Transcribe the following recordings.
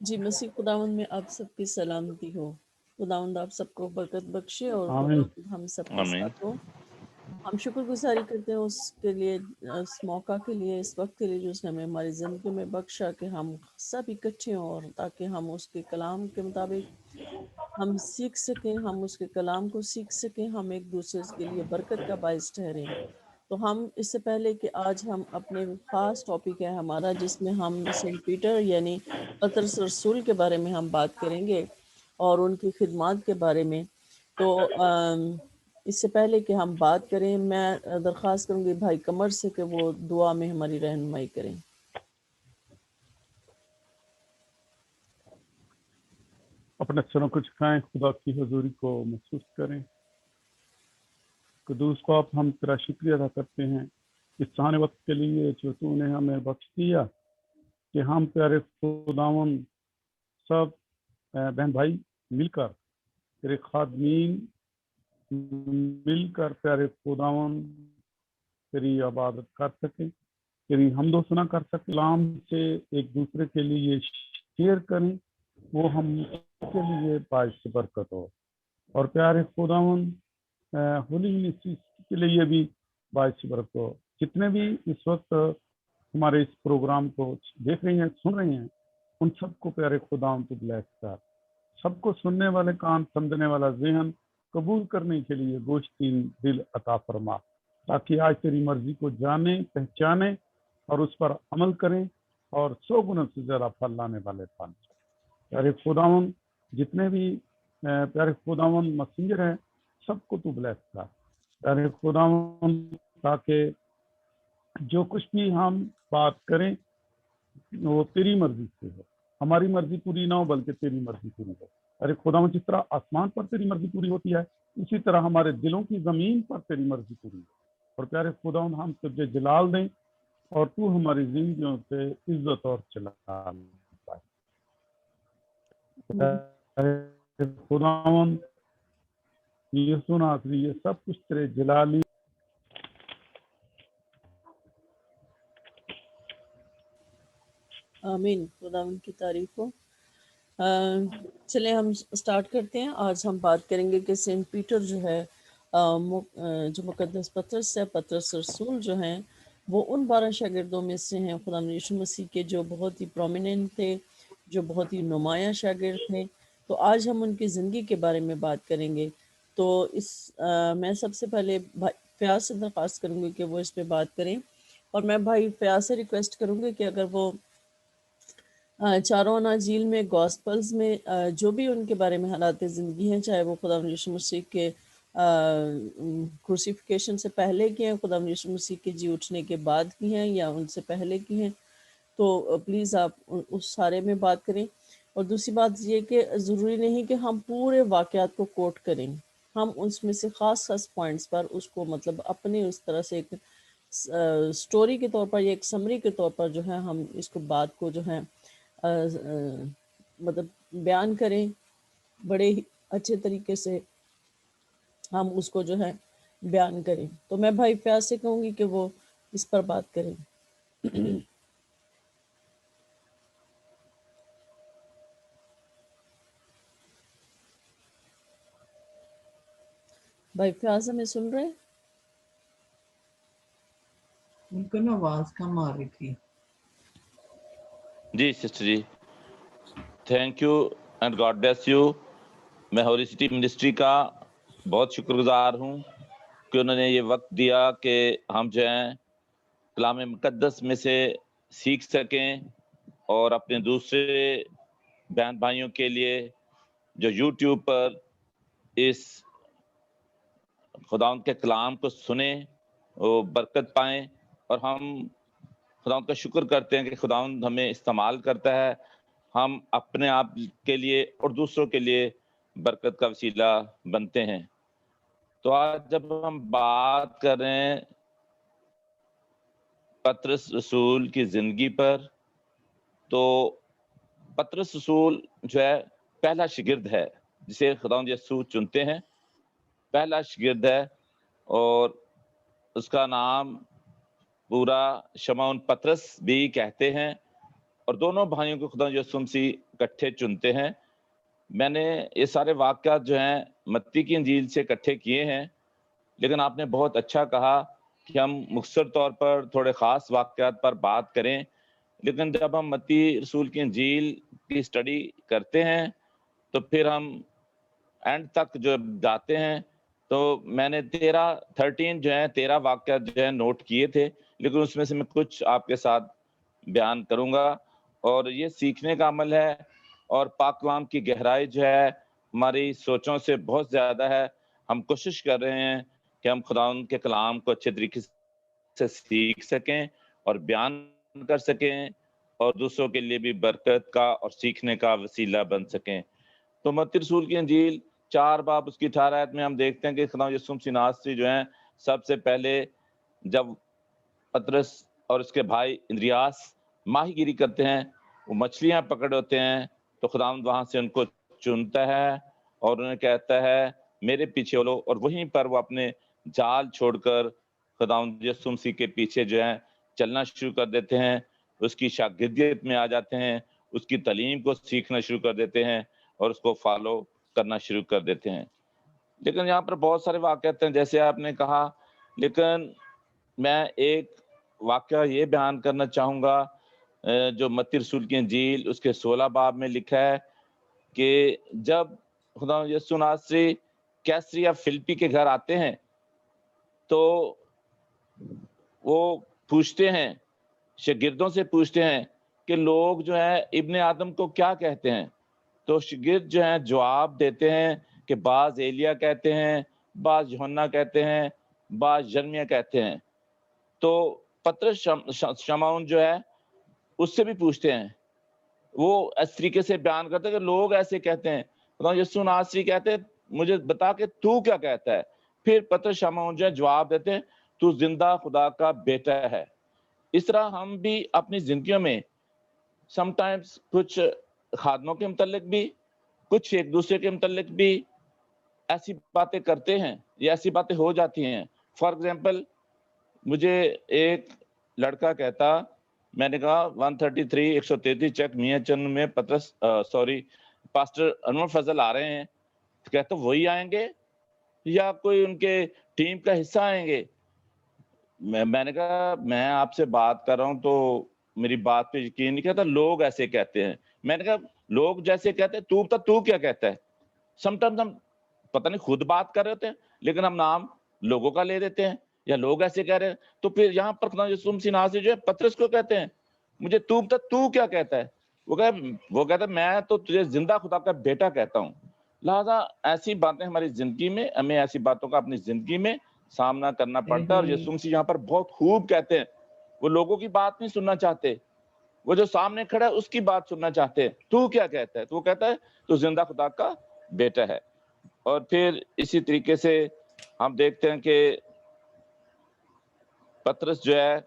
جی مسیح خداوند میں آپ سب کی سلامتی ہو. خداوند آپ سب کو برکت بخشے اور آمین۔ خداوند ہم سب کے آمین۔ ساتھ ہو. ہم شکر گزاری کرتے ہیں اس کے لیے، اس موقع کے لیے، اس وقت کے لیے جو اس نے ہمیں ہماری زندگی میں بخشا کہ ہم سب اکٹھے ہوں، اور تاکہ ہم اس کے کلام کے مطابق ہم سیکھ سکیں، ہم اس کے کلام کو سیکھ سکیں، ہم ایک دوسرے کے لیے برکت کا باعث ٹھہریں. تو ہم اس سے پہلے کہ آج ہم اپنے خاص ٹاپک ہے ہمارا جس میں ہم سینٹ پیٹر یعنی پطرس رسول کے بارے میں ہم بات کریں گے اور ان کی خدمات کے بارے میں. تو اس سے پہلے کہ ہم بات کریں میں درخواست کروں گی بھائی قمر سے کہ وہ دعا میں ہماری رہنمائی کریں. اپنے سروں کو جھکائیں، خدا کی حضوری کو محسوس کریں. قدوس باپ، ہم تیرا شکریہ ادا کرتے ہیں اس سہانے وقت کے لیے جو تو نے ہمیں بخش دیا کہ ہم پیارے خداوند سب بہن بھائی مل کر تیرے خادمین مل کر پیارے خداوند تیری عبادت کر سکیں، تیری حمد و ثنا کر سکیں، کلام سے ایک دوسرے کے لیے شیئر کریں، وہ ہم کے لیے باعث برکت ہو. اور پیارے خداوند ہولی یونیورسٹی کے لیے بھی باعث برکت ہو. جتنے بھی اس وقت ہمارے اس پروگرام کو دیکھ رہے ہیں، سن رہے ہیں، ان سب کو پیارے خداوند تو بلیس کر، سب کو سننے والے کان، سمجھنے والا ذہن، قبول کرنے کے لیے گوشتین دل عطا فرما، تاکہ آج تیری مرضی کو جانیں، پہچانیں اور اس پر عمل کریں اور 100 گنا سے زیادہ پھل لانے والے بن جائیں. پیارے خداوند جتنے بھی پیارے خداوند مسنجر ہیں سب کو تو بلیس کر پیارے خداوند، تاکہ جو کچھ بھی ہم بات کریں وہ تیری مرضی سے ہو، ہماری مرضی پوری نہ ہو بلکہ تیری مرضی پوری ہو. ارے خداوند جس طرح آسمان پر تیری مرضی پوری ہوتی ہے اسی طرح ہمارے دلوں کی زمین پر تیری مرضی پوری ہو. اور پیارے خداوند ہم تجھے جلال دیں اور تو ہماری زندگیوں سے عزت اور جلال پائے. خداوند یہ سنا یہ سب کچھ تیرے جلالی. آمین. خداوند کی تعریف ہو. چلیں ہم سٹارٹ کرتے ہیں. آج ہم بات کریں گے کہ سینٹ پیٹر جو ہے جو مقدس پطرس ہے، پطرس رسول جو ہیں، وہ ان 12 شاگردوں میں سے ہیں خدا یسوع مسیح کے جو بہت ہی پرومیننٹ تھے، جو بہت ہی نمایاں شاگرد تھے. تو آج ہم ان کی زندگی کے بارے میں بات کریں گے. تو میں سب سے پہلے فیاض سے درخواست کروں گی کہ وہ اس پہ بات کریں، اور میں بھائی فیاض سے ریکویسٹ کروں گی کہ اگر وہ چاروں اناجیل میں، گاسپلز میں جو بھی ان کے بارے میں حالات زندگی ہیں، چاہے وہ خدا یسوع مسیح کے کروسیفیکیشن سے پہلے کی ہیں، خدا یسوع مسیح کے جی اٹھنے کے بعد کی ہیں، یا ان سے پہلے کی ہیں، تو پلیز آپ اس سارے میں بات کریں. اور دوسری بات یہ کہ ضروری نہیں کہ ہم پورے واقعات کو کوٹ کریں، ہم اس میں سے خاص خاص پوائنٹس پر اس کو مطلب اپنے اس طرح سے ایک سٹوری کے طور پر یا ایک سمری کے طور پر جو ہے ہم اس کو بات کو جو ہے مطلب بیان کریں بڑے ہی اچھے طریقے سے، ہم اس کو جو ہے بیان کریں. تو میں بھائی فیاض سے کہوں گی کہ وہ اس پر بات کریں. بھائی فیاض ہمیں سن رہے ہیں؟ ان کو نا آواز کم آ رہی تھی. جی sister ji, thank you and God bless you. میں ہولی سٹی منسٹری کا بہت شکر گزار ہوں کہ انہوں نے یہ وقت دیا کہ ہم جو ہیں کلام مقدس میں سے سیکھ سکیں اور اپنے دوسرے بہن بھائیوں کے لیے جو یوٹیوب پر اس خداوند کے کلام کو سنیں، وہ برکت پائیں. اور ہم خداوند کا شکر کرتے ہیں کہ خداوند ہمیں استعمال کرتا ہے، ہم اپنے آپ کے لیے اور دوسروں کے لیے برکت کا وسیلہ بنتے ہیں. تو آج جب ہم بات کر رہے ہیں پطرس رسول کی زندگی پر، تو پطرس رسول جو ہے پہلا شاگرد ہے جسے خداوند یسوع چنتے ہیں، پہلا شاگرد ہے، اور اس کا نام پورا شمعون پطرس بھی کہتے ہیں. اور دونوں بھائیوں کو خدا یسوع مسیح اکٹھے چنتے ہیں. میں نے یہ سارے واقعات جو ہیں متی کی انجیل سے اکٹھے کیے ہیں، لیکن آپ نے بہت اچھا کہا کہ ہم مختصر طور پر تھوڑے خاص واقعات پر بات کریں. لیکن جب ہم متی رسول کی انجیل کی اسٹڈی کرتے ہیں تو پھر ہم اینڈ تک جو جاتے ہیں تو میں نے 13 واقعات جو ہے نوٹ کیے تھے، لیکن اس میں سے میں کچھ آپ کے ساتھ بیان کروں گا. اور یہ سیکھنے کا عمل ہے، اور پاک کلام کی گہرائی جو ہے ہماری سوچوں سے بہت زیادہ ہے. ہم کوشش کر رہے ہیں کہ ہم خداوند کے کلام کو اچھے طریقے سے سیکھ سکیں اور بیان کر سکیں، اور دوسروں کے لیے بھی برکت کا اور سیکھنے کا وسیلہ بن سکیں. تو متی رسول کی انجیل 4 باب اس کی 18 آیت میں ہم دیکھتے ہیں کہ خدا یسوع مسیح ناصری جو ہیں سب سے پہلے جب پطرس اور اس کے بھائی اندریاس ماہی گیری کرتے ہیں، وہ مچھلیاں پکڑ ہوتے ہیں، تو خداوند وہاں سے ان کو چنتا ہے اور انہیں کہتا ہے میرے پیچھے چلو، اور وہیں پر وہ اپنے جال چھوڑ کر خداوند یسوع مسیح کے پیچھے جو ہے چلنا شروع کر دیتے ہیں. اس کی شاگردیت میں آ جاتے ہیں، اس کی تعلیم کو سیکھنا شروع کر دیتے ہیں اور اس کو فالو کرنا شروع کر دیتے ہیں. لیکن یہاں پر بہت سارے واقعات ہیں جیسے آپ نے کہا، لیکن میں ایک واقعہ یہ بیان کرنا چاہوں گا جو متی رسول کی انجیل اس کے 16 باب میں لکھا ہے کہ جب خدا یسوع ناصری کیسریا فلپی کے گھر آتے ہیں تو وہ پوچھتے ہیں، شاگردوں سے پوچھتے ہیں کہ لوگ جو ہیں ابن آدم کو کیا کہتے ہیں. تو شاگرد جو ہیں جواب دیتے ہیں کہ بعض ایلیا کہتے ہیں، بعض یوحنا کہتے ہیں، بعض یرمیا کہتے ہیں. تو پطرس شمعون جو ہے اس سے بھی پوچھتے ہیں، وہ اس طریقے سے بیان کرتے ہیں کہ لوگ ایسے کہتے ہیں. خدا یسوع ناصری کہتے ہیں مجھے بتا کہ تو کیا کہتا ہے. پھر پطرس شمعون جو ہے جواب دیتے ہیں تو زندہ خدا کا بیٹا ہے. اس طرح ہم بھی اپنی زندگیوں میں سم ٹائمز کچھ خادموں کے متعلق بھی، کچھ ایک دوسرے کے متعلق بھی ایسی باتیں کرتے ہیں یا ایسی باتیں ہو جاتی ہیں. فار ایگزامپل مجھے ایک لڑکا کہتا، میں نے کہا 133 چیک میاں چند میں پاسٹر انور فضل آ رہے ہیں. کہتا وہی آئیں گے یا کوئی ان کے ٹیم کا حصہ آئیں گے. میں نے کہا میں آپ سے بات کر رہا ہوں تو میری بات پہ یقین نہیں. کہتا لوگ ایسے کہتے ہیں. میں نے کہا لوگ جیسے کہتے ہیں تو کیا کہتا ہے. سم ٹائمز ہم پتہ نہیں خود بات کر رہے ہوتے ہیں لیکن ہم نام لوگوں کا لے دیتے ہیں یا لوگ ایسے کہہ رہے ہیں. تو پھر یہاں پر خدا یسوع مسیح ناصری جو ہے پطرس کو کہتے ہیں مجھے تو کیا کہتا ہے. وہ کہتا ہے میں تو تجھے زندہ خدا کا بیٹا کہتا ہوں. لہذا ایسی باتیں ہماری زندگی میں، ہمیں ایسی باتوں کا اپنی زندگی میں سامنا کرنا پڑتا ہے. اور یسوع مسیح یہاں پر بہت خوب کہتے ہیں، وہ لوگوں کی بات نہیں سننا چاہتے، وہ جو سامنے کھڑا ہے اس کی بات سننا چاہتے ہیں. تو کیا کہتا ہے. تو وہ کہتا ہے تو زندہ خدا کا بیٹا ہے. اور پھر اسی طریقے سے ہم دیکھتے ہیں کہ پطرس جو ہے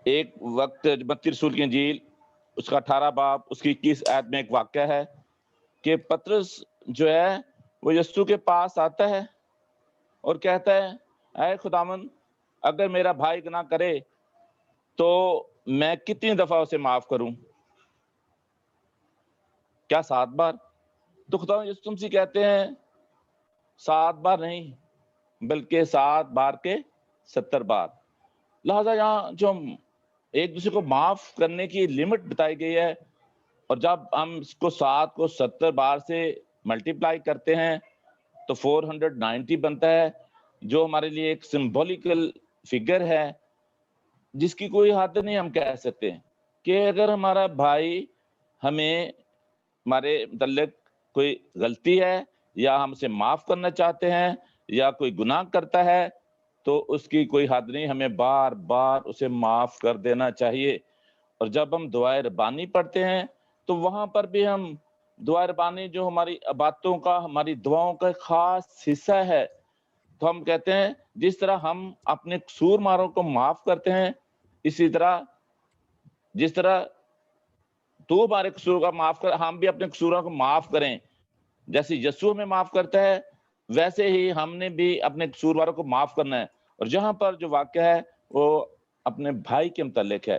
ایک وقت متی رسول کی انجیل اس کا 18 باب اس کی 21 آیت میں ایک واقعہ ہے کہ پطرس جو ہے وہ یسوع کے پاس آتا ہے اور کہتا ہے اے خداوند اگر میرا بھائی گناہ کرے تو میں کتنی دفعہ اسے معاف کروں، کیا 7 بار؟ تو خدا یسوع مسیح کہتے ہیں 7 بار نہیں بلکہ 7 بار کے 70 بار. لہذا یہاں جو ہم ایک دوسرے کو معاف کرنے کی لمٹ بتائی گئی ہے، اور جب ہم اس کو 7 کو 70 بار سے ملٹیپلائی کرتے ہیں تو 490 بنتا ہے، جو ہمارے لیے ایک سمبولیکل فگر ہے جس کی کوئی حد نہیں. ہم کہہ سکتے ہیں کہ اگر ہمارا بھائی ہمیں ہمارے متعلق کوئی غلطی ہے یا ہم اسے معاف کرنا چاہتے ہیں یا کوئی گناہ کرتا ہے تو اس کی کوئی حد نہیں، ہمیں بار بار اسے معاف کر دینا چاہیے. اور جب ہم دعائے ربانی پڑھتے ہیں تو وہاں پر بھی ہم دعائے ربانی جو ہماری باتوں کا، ہماری دعاؤں کا ایک خاص حصہ ہے. تو ہم کہتے ہیں جس طرح ہم اپنے قصور ماروں کو معاف کرتے ہیں، اسی طرح جس طرح تو ہمارے قصور کا معاف کر، ہم بھی اپنے قصوروں کو معاف کریں. جیسے یسوع ہمیں معاف کرتا ہے ویسے ہی ہم نے بھی اپنے قصور والوں کو معاف کرنا ہے. اور جہاں پر جو واقعہ ہے وہ اپنے بھائی کے متعلق ہے.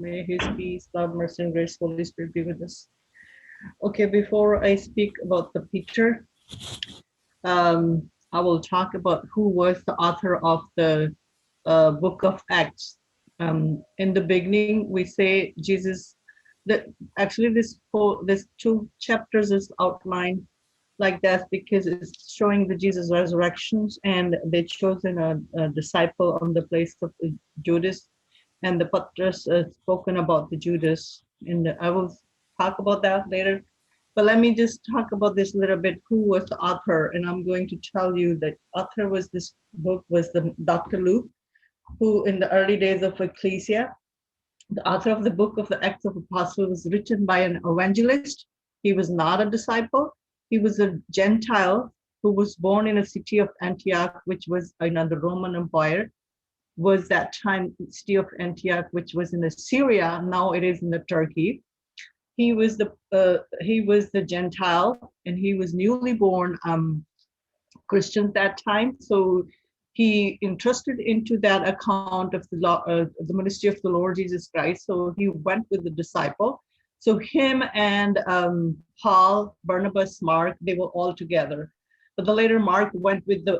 May His peace, love, mercy, and grace, Holy Spirit be with us. Okay, before I speak about the picture, I will talk about who was the author of the book of Acts. In the beginning, we say Jesus. That actually this 2 chapters is outlined like that because it's showing the Jesus resurrections, and they chosen a disciple on the place of Judas, and the Patras spoken about the Judas, and I will talk about that later. But let me just talk about this a little bit. Who was the author? And I'm going to tell you that author was this book was the Dr. Luke, who in the early days of Ecclesia, the author of the book of the Acts of Apostles was written by an evangelist. He was not a disciple. He was a Gentile who was born in a city of Antioch, which was the Roman Empire, was that time city of Antioch, which was in Syria. Now it is in the Turkey. He was the Gentile, and he was newly born Christian that time. So he entrusted into that account of the ministry of the Lord Jesus Christ. So he went with the disciple. So him and Paul, Barnabas, Mark, they were all together. But the later Mark went with the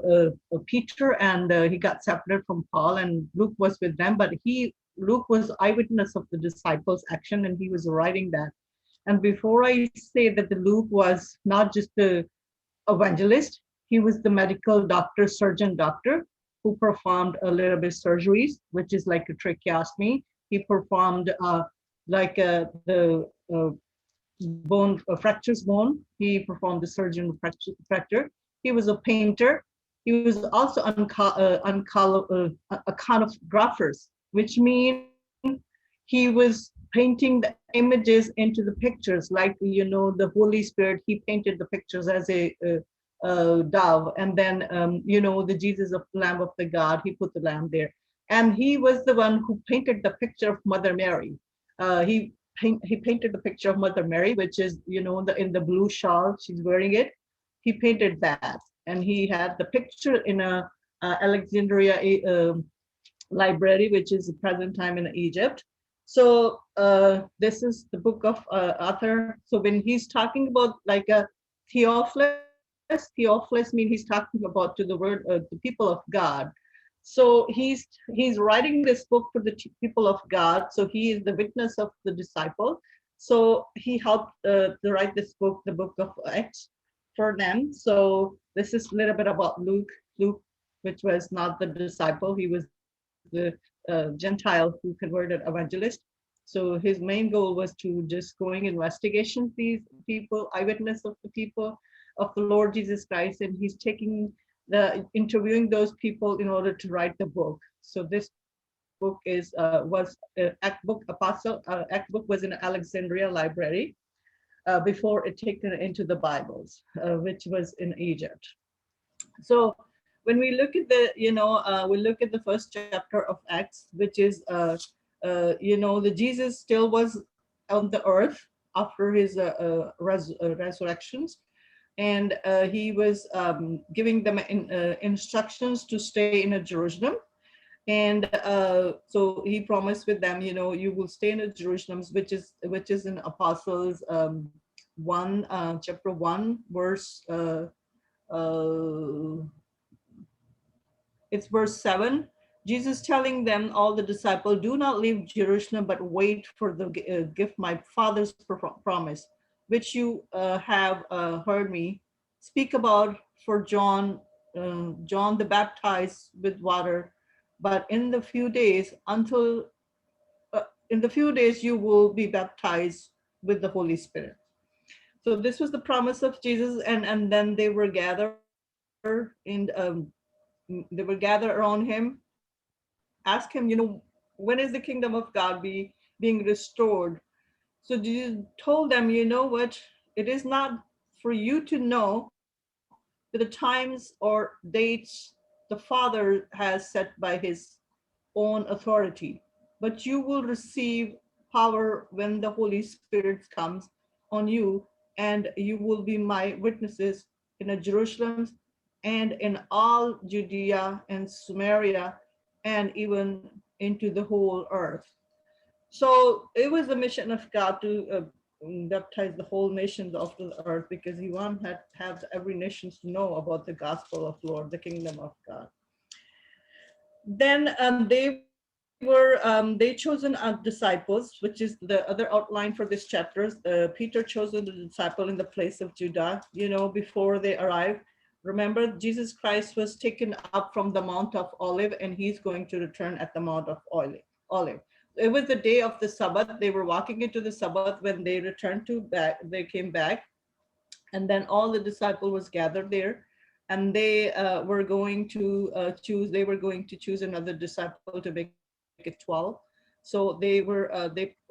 Peter, and he got separated from Paul, and Luke was with them. But Luke was eyewitness of the disciples' action, and he was writing that. And before I say that the Luke was not just the evangelist, he was the medical doctor, surgeon doctor, who performed a little bit surgeries, which is like a tracheostomy. He performed the bone fractures bone. He performed the surgeon fracture. He was a painter. He was also iconographers, which means he was painting the images into the pictures, like the Holy Spirit. He painted the pictures as a dove, and then the Jesus of the Lamb of the God. He put the lamb there, and he was the one who painted the picture of Mother Mary. He painted the picture of Mother Mary, which is in the blue shawl she's wearing it. He painted that, and he had the picture in a Alexandria library, which is the present time in Egypt. So this is the book of author. So when he's talking about like a Theophilus means he's talking about to the word the people of God. So he's writing this book for the people of God. So he is the witness of the disciple. So he helped to write this book, the book of Acts, for them. So this is a little bit about Luke, which was not the disciple. He was the Gentile who converted evangelist. So his main goal was to just going investigation these people, eyewitness of the people of the Lord Jesus Christ, and he's interviewing those people in order to write the book. So this book was Act Book Apostle. Act Book was in Alexandria library before it taken into the Bibles, which was in Egypt. So when we look at the first chapter of Acts, which is the Jesus still was on the earth after his resurrections, and he was giving them instructions to stay in Jerusalem. And so he promised with them, you will stay in Jerusalem, which is in Apostles 1, chapter 1, verse. It's verse 7. Jesus telling them, all the disciples, do not leave Jerusalem, but wait for the gift my Father's promise, which you have heard me speak about. For John the baptized with water, but in the few days you will be baptized with the Holy Spirit. So this was the promise of Jesus, and then they were gathered around him, ask him, when is the kingdom of God being restored? So Jesus told them, you know what? It is not for you to know the times or dates the Father has set by his own authority, but you will receive power when the Holy Spirit comes on you, and you will be my witnesses in Jerusalem and in all Judea and Samaria and even into the whole earth. So it was the mission of God to baptize the whole nations of the earth, because he wanted to have every nation to know about the gospel of Lord, the kingdom of God. Then they chosen disciples, which is the other outline for this chapter. Peter chosen the disciple in the place of Judah, before they arrived. Remember, Jesus Christ was taken up from the Mount of Olive, and he's going to return at the Mount of Olive. It was the day of the Sabbath. They were walking into the Sabbath when they they came back, and then all the disciple was gathered there, and they were going to choose another disciple to make it 12. So they were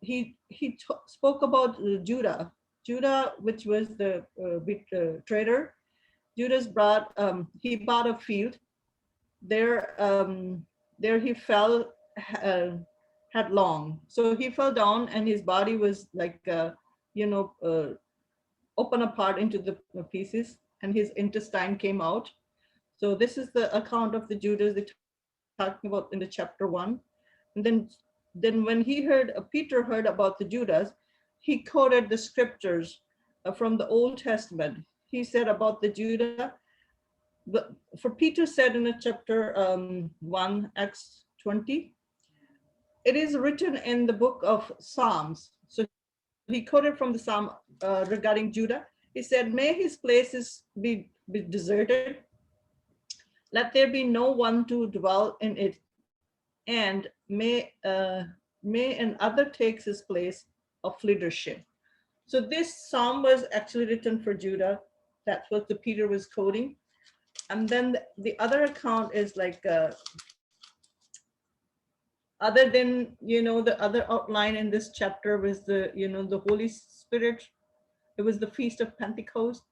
he spoke about Judah, which was the trader. Judah's he bought a field. There he fell headlong. So he fell down, and his body was like, open apart into the pieces, and his intestine came out. So this is the account of the Judas they're talking about in the chapter 1. And then when Peter heard about the Judas, he quoted the scriptures from the Old Testament. He said about the Judah, for Peter said in the chapter 1, Acts 20, it is written in the book of Psalms. So he quoted from the Psalm regarding Judah. He said, may his places be deserted. Let there be no one to dwell in it. And may another takes his place of leadership. So this psalm was actually written for Judah. That's what the Peter was quoting. And then the other account is like, other than, the other outline in this chapter was the Holy Spirit. It was the Feast of Pentecost,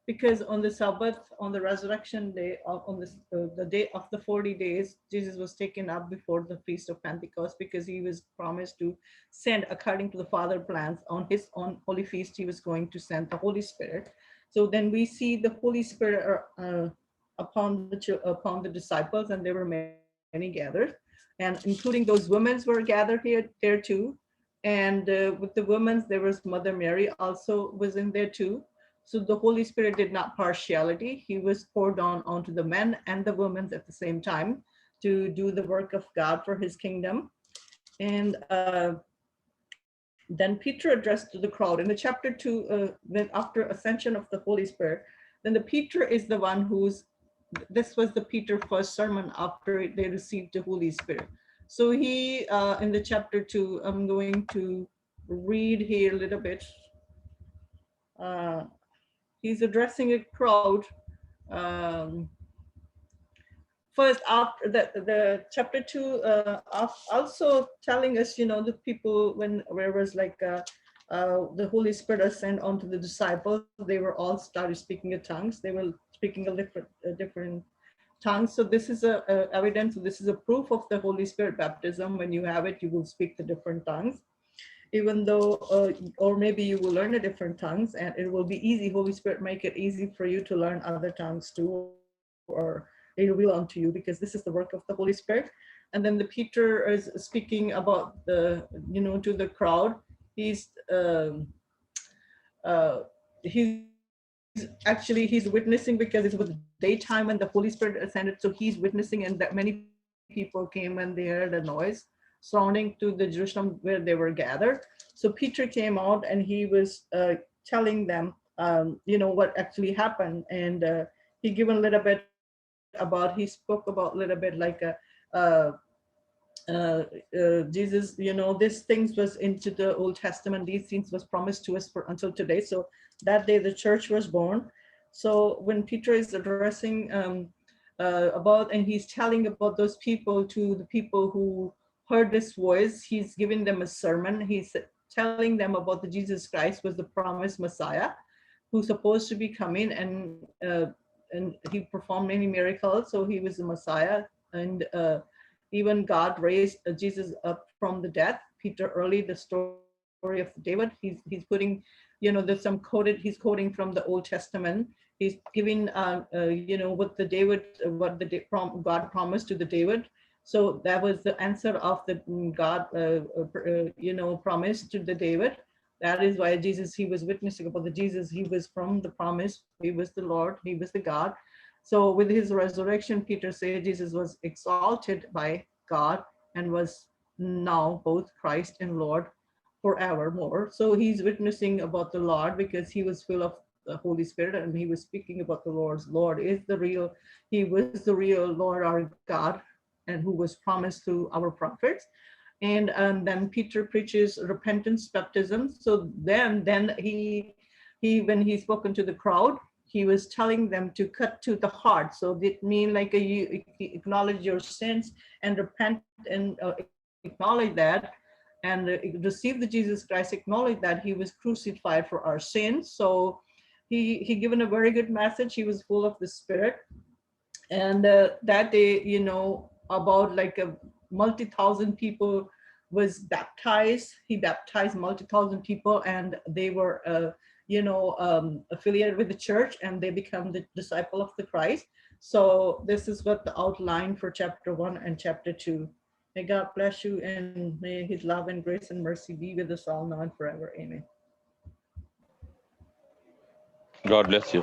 because on the Sabbath, on the resurrection day, on the day of the 40 days, Jesus was taken up before the Feast of Pentecost, because he was promised to send, according to the Father plans, on his own holy feast, he was going to send the Holy Spirit. So then we see the Holy Spirit upon the disciples, and there were many gathered, and including those women were gathered there too. And with the women, there was Mother Mary also was in there too. So the Holy Spirit did not partiality. He was poured on onto the men and the women at the same time to do the work of God for his kingdom. And then Peter addressed to the crowd in the chapter 2, then after ascension of the Holy Spirit, then the Peter is the one this was the Peter first sermon after they received the Holy Spirit. So he, in the chapter 2, I'm going to read here a little bit. He's addressing a crowd. First, after the chapter 2, also telling us, the people, where was like the Holy Spirit ascended onto the disciples, they were all started speaking in tongues. They were speaking a different tongues. So this is a evidence. This is a proof of the Holy Spirit baptism. When you have it, you will speak the different tongues. Even though, or maybe you will learn a different tongues, and it will be easy. Holy Spirit make it easy for you to learn other tongues too, or reveal unto you, because this is the work of the Holy Spirit. And then the Peter is speaking about the, to the crowd. He's witnessing, because it was daytime when the Holy Spirit ascended. So he's witnessing, and that many people came and they heard a noise surrounding to the Jerusalem where they were gathered. So Peter came out and he was telling them, what actually happened. And he given a little bit about, he spoke about a little bit like Jesus, these things was into the Old Testament, these things was promised to us for until today. So that day the church was born. So when Peter is addressing about, and he's telling about those people, to the people who heard this voice, he's giving them a sermon. He's telling them about the Jesus Christ was the promised Messiah who's supposed to be coming, and he performed many miracles. So he was the Messiah, and even God raised Jesus up from the death. Peter early, the story of David, he's putting, there's some quoted, he's quoting from the Old Testament. He's giving, what God promised to the David. So that was the answer of the God, promise to the David. That is why Jesus, he was witnessing about the Jesus. He was from the promise. He was the Lord. He was the God. So with his resurrection, Peter said Jesus was exalted by God and was now both Christ and Lord forevermore. So he's witnessing about the Lord because he was full of the Holy Spirit, and he was speaking about the Lord's. Lord is the real, he was the real Lord, our God, and who was promised through our prophets. And then Peter preaches repentance, baptism. So then he when he spoken to the crowd, he was telling them to cut to the heart. So it mean like you acknowledge your sins and repent and acknowledge that, and receive the Jesus Christ, acknowledge that he was crucified for our sins. So he given a very good message. He was full of the Spirit. And that day, about like a multi-thousand people was baptized. He baptized multi-thousand people, and they were affiliated with the church, and they become the disciple of the Christ. So this is what the outline for chapter 1 and chapter 2. May God bless you, and may his love and grace and mercy be with us all now and forever. Amen. God bless you.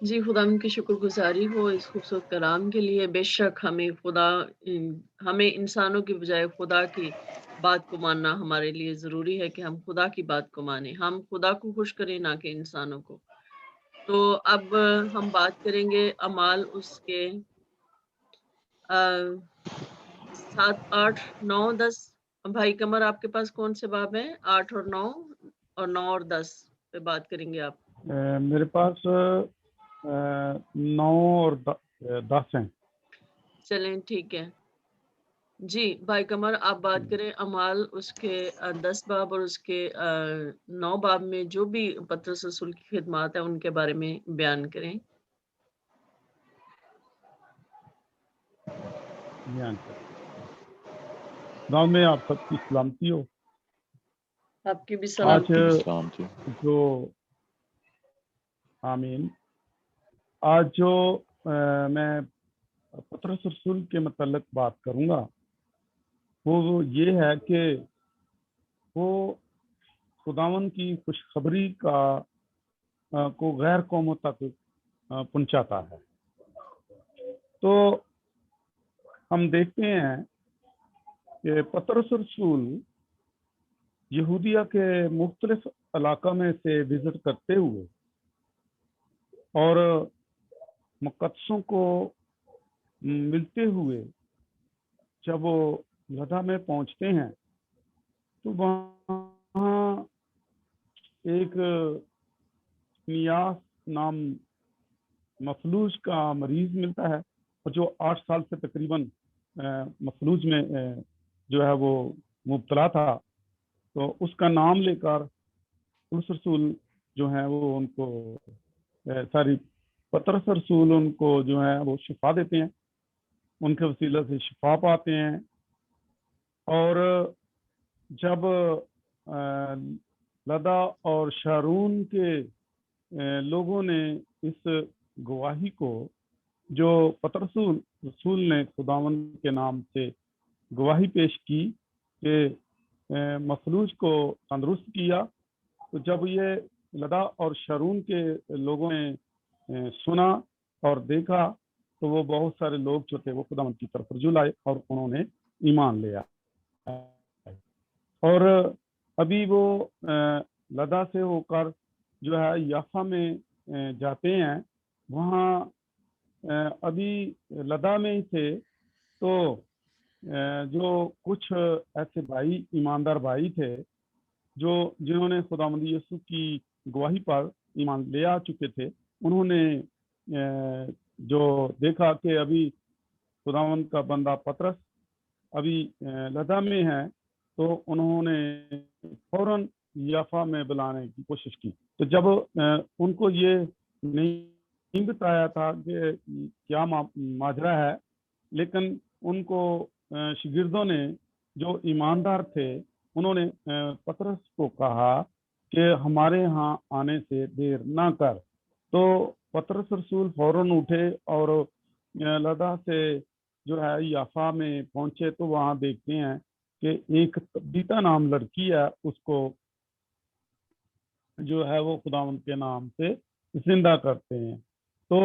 جی خدا کی شکر گزاری ہو اس خوبصورت کلام کے لیے. بے شک ہمیں انسانوں کی بجائے خدا کی بات کو ماننا ہمارے لیے ضروری ہے کہ ہم خدا کی بات کو مانیں, ہم خدا کو خوش کریں نہ کہ انسانوں کو. تو اب ہم بات کریں گے اعمال اس کے 7, 8, 9, 10. بھائی قمر آپ کے پاس کون سے باب ہیں؟ 8 اور 9 اور 9 اور 10 پہ بات کریں گے آپ. میرے پاس 9 اور 10 ہیں. چلیں ٹھیک ہے جی. بھائی قمر آپ بات کریں اعمال اس کے 10 باب اور اس کے 9 باب میں جو بھی پطرس رسول کی خدمات ہیں ان کے بارے میں بیان کریں. گاؤں میں آپ سب کی سلامتی ہو. آپ کی بھی آج سلامتی. جو آمین. آج جو میں پطرس رسول کے متعلق بات کروں گا وہ یہ ہے کہ وہ خداوند کی خوشخبری کو غیر قوموں تک پہنچاتا ہے. تو ہم دیکھتے ہیں کہ پطرس رسول یہودیہ کے مختلف علاقوں میں سے وزٹ کرتے ہوئے اور مقدسوں کو ملتے ہوئے جب وہ لدہ میں پہنچتے ہیں تو وہاں ایک نیاس نام مفلوج کا مریض ملتا ہے اور جو 8 سال سے تقریباً مفلوج میں جو ہے وہ مبتلا تھا. تو اس کا نام لے کر پطرس رسول جو ہیں وہ ان کو پطرس رسول ان کو جو ہے وہ شفا دیتے ہیں, ان کے وسیلہ سے شفا پاتے ہیں. اور جب لدا اور شارون کے لوگوں نے اس گواہی کو جو پطرس رسول نے خداوند کے نام سے گواہی پیش کی کہ مفلوج کو تندرست کیا, تو جب یہ لدا اور شارون کے لوگوں نے سنا اور دیکھا تو وہ بہت سارے لوگ جو تھے وہ خداوند کی طرف رجوع لائے اور انہوں نے ایمان لیا. اور ابھی وہ لدا سے ہو کر جو ہے یافا میں جاتے ہیں. وہاں ابھی لدا میں ہی تھے تو جو کچھ ایسے بھائی ایماندار بھائی تھے جنہوں نے خداوند یسوع کی گواہی پر ایمان لے آ چکے تھے, انہوں نے جو دیکھا کہ ابھی خداوند کا بندہ پطرس ابھی لدا میں ہے تو انہوں نے فوراً یافا میں بلانے کی کوشش کی. تو جب ان کو یہ نہیں بتایا تھا کہ کیا ماجرا ہے, لیکن ان کو شاگردوں نے جو ایماندار تھے انہوں نے پطرس کو کہا کہ ہمارے ہاں آنے سے دیر نہ کر. تو پطرس رسول فوراً اٹھے اور لدا سے جو ہے یافا میں پہنچے تو وہاں دیکھتے ہیں کہ ایک تبیتا نام لڑکی ہے, اس کو جو ہے وہ خداوند کے نام سے زندہ کرتے ہیں. تو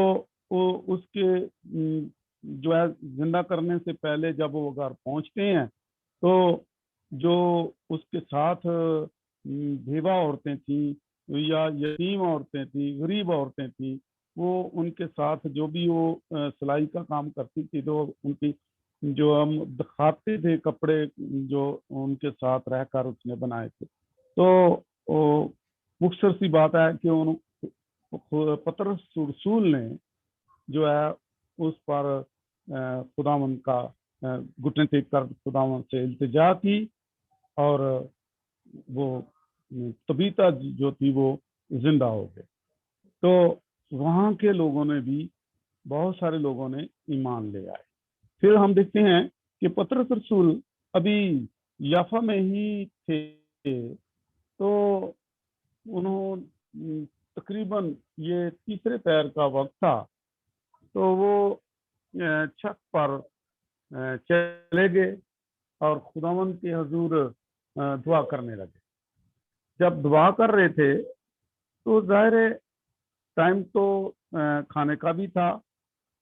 اس کے جو ہے زندہ کرنے سے پہلے جب وہ گھر پہنچتے ہیں تو جو اس کے ساتھ بیوہ عورتیں تھیں یا یتیم عورتیں تھیں, غریب عورتیں تھیں, وہ ان کے ساتھ جو بھی وہ سلائی کا کام کرتی تھی تو ان کی جو ہم دکھاتے تھے کپڑے جو ان کے ساتھ رہ کر اس نے بنائے تھے. تو مختصر سی بات ہے کہ پطرس رسول نے جو ہے اس پر خداوند کا گھٹنے ٹیک کر خداوند سے التجا کی اور وہ تبیتا جو تھی وہ زندہ ہو گئے. تو وہاں کے لوگوں نے بھی بہت سارے لوگوں نے ایمان لے آئے. پھر ہم دیکھتے ہیں کہ پطرس رسول ابھی یافا میں ہی تھے تو انہوں تقریباً یہ تیسرے پہر کا وقت تھا تو وہ چھت پر چلے گئے اور خداوند کے حضور دعا کرنے لگے. جب دعا کر رہے تھے تو ظاہر ٹائم تو کھانے کا بھی تھا،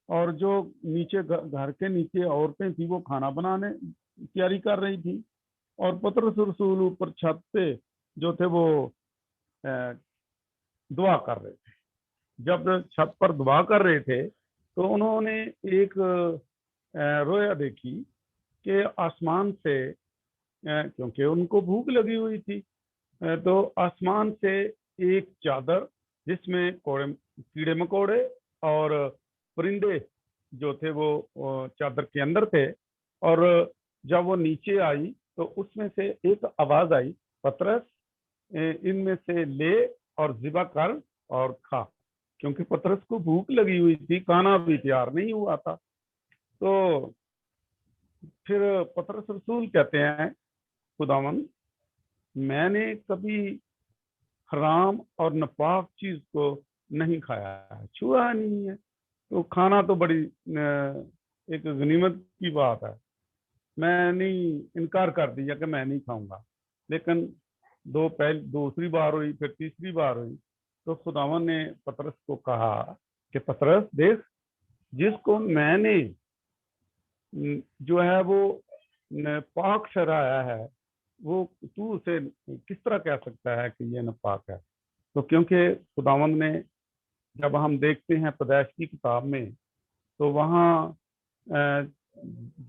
اور جو نیچے گھر کے نیچے عورتیں تھیں وہ کھانا بنانے تیاری کر رہی تھی، اور پطرس رسول اوپر چھت پہ جو تھے وہ دعا کر رہے تھے۔ جب چھت پر دعا کر رہے تھے تو انہوں نے ایک رویا دیکھی کہ آسمان سے، کیونکہ ان کو بھوک لگی ہوئی تھی، تو آسمان سے ایک چادر جس میں کیڑے مکوڑے اور پرندے جو تھے وہ چادر کے اندر تھے، اور جب وہ نیچے آئی تو اس میں سے ایک آواز آئی، پطرس ان میں سے لے اور ذبح کر اور کھا، کیونکہ پطرس کو بھوک لگی ہوئی تھی، کھانا بھی تیار نہیں ہوا تھا۔ تو پھر پطرس رسول کہتے ہیں خداوند میں نے کبھی حرام اور ناپاک چیز کو نہیں کھایا ہے، چھوا نہیں ہے، تو کھانا تو بڑی ایک غنیمت کی بات ہے، میں نہیں انکار کر دیا کہ میں نہیں کھاؤں گا۔ لیکن دوسری بار ہوئی، پھر تیسری بار ہوئی، تو خداوند نے پطرس کو کہا کہ پطرس دیکھ، جس کو میں نے جو ہے وہ پاک ٹھہرایا ہے، وہ تو اسے کس طرح کہہ سکتا ہے کہ یہ ناپاک ہے؟ تو کیونکہ خداوند نے، جب ہم دیکھتے ہیں پیدائش کی کتاب میں، تو وہاں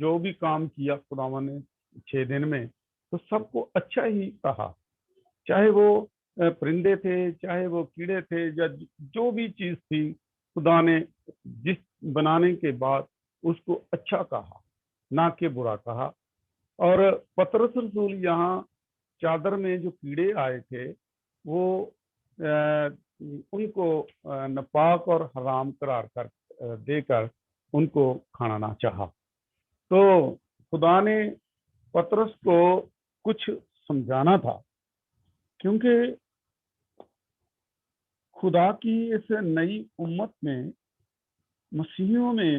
جو بھی کام کیا خداوند نے 6 دن میں، تو سب کو اچھا ہی کہا، چاہے وہ پرندے تھے، چاہے وہ کیڑے تھے، یا جو بھی چیز تھی، خدا نے جس بنانے کے بعد اس کو اچھا کہا، نہ کہ برا کہا۔ اور پطرس رسول یہاں چادر میں جو کیڑے آئے تھے وہ ان کو ناپاک اور حرام قرار دے کر ان کو کھانا نہ چاہا۔ تو خدا نے پطرس کو کچھ سمجھانا تھا، کیونکہ خدا کی اس نئی امت میں، مسیحیوں میں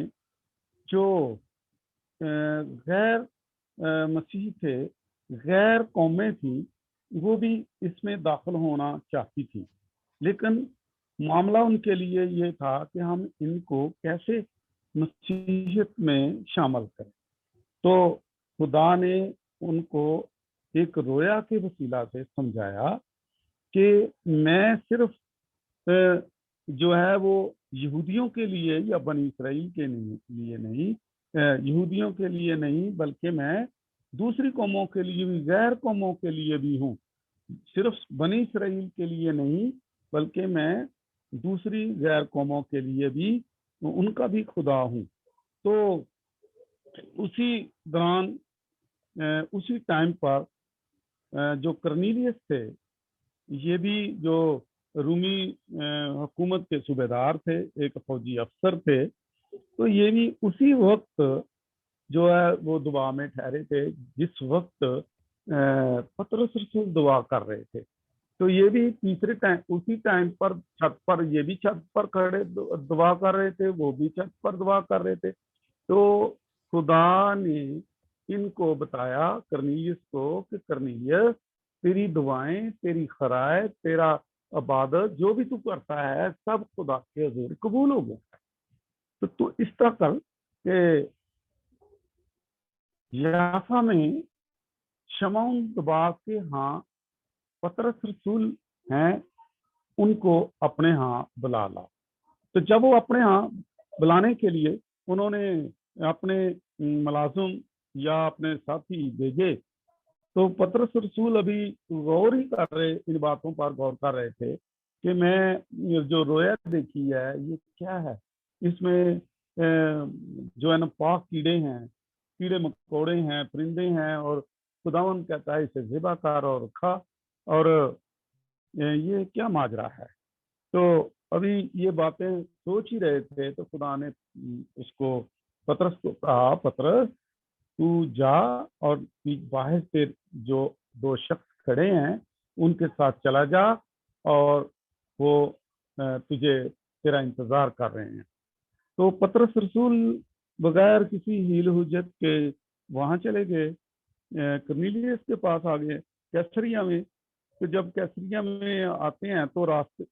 جو غیر مسیحی تھے، غیر قومیں تھیں، وہ بھی اس میں داخل ہونا چاہتی تھی، لیکن معاملہ ان کے لیے یہ تھا کہ ہم ان کو کیسے مسیحیت میں شامل کریں۔ تو خدا نے ان کو ایک رویا کے وسیلہ سے سمجھایا کہ میں صرف جو ہے وہ یہودیوں کے لیے یا بنی اسرائیل کے لیے نہیں، یہودیوں کے لیے نہیں، بلکہ میں دوسری قوموں کے لیے بھی، غیر قوموں کے لیے بھی ہوں، صرف بنی اسرائیل کے لیے نہیں بلکہ میں دوسری غیر قوموں کے لیے بھی ان کا بھی خدا ہوں۔ تو اسی دوران، اسی ٹائم پر جو کرنیلیس تھے، یہ بھی جو رومی حکومت کے صوبے دار تھے، ایک فوجی افسر تھے، تو یہ بھی اسی وقت جو ہے وہ دعا میں ٹھہرے تھے جس وقت پطرس رسول دعا کر رہے تھے۔ تو یہ بھی تیسرے ٹائم، اسی ٹائم پر چھت پر، یہ بھی چھت پر کھڑے دعا کر رہے تھے، وہ بھی چھت پر دعا کر رہے تھے۔ تو خدا نے ان کو بتایا، کرنیلیس کو، کہ کرنیلیس تیری دعائیں، تیری خرائط، تیرا عبادت جو بھی تو کرتا ہے سب خدا کے حضور قبول ہو گیا۔ تو اس طرح کر کہ یافا میں شمعون دبا کے ہاں پطرس رسول ہیں، ان کو اپنے ہاں بلا لا۔ تو جب وہ اپنے ہاں بلانے کے لیے انہوں نے اپنے ملازم یا اپنے ساتھی بھیجے، تو پطرس رسول ابھی غور ہی کر رہے، ان باتوں پر غور کر رہے تھے کہ میں جو رویا دیکھی ہے یہ کیا ہے، اس میں جو ہے نا پاک کیڑے ہیں، کیڑے مکوڑے ہیں، پرندے ہیں، اور خداوند کہتا ہے اسے ذبح کر اور کھا، اور یہ کیا ماجرا ہے۔ تو ابھی یہ باتیں سوچ ہی رہے تھے تو خدا نے اس کو، پطرس کو کہا، پطرس تو جا اور باہر سے جو 2 شخص کھڑے ہیں ان کے ساتھ چلا جا، اور وہ تجھے تیرا انتظار کر رہے ہیں۔ تو پطرس رسول بغیر کسی ہیل حجت کے وہاں چلے گئے، کرنیلیس کے پاس آ گئے، کیسریا میں۔ تو جب کیسریا میں آتے ہیں تو راستے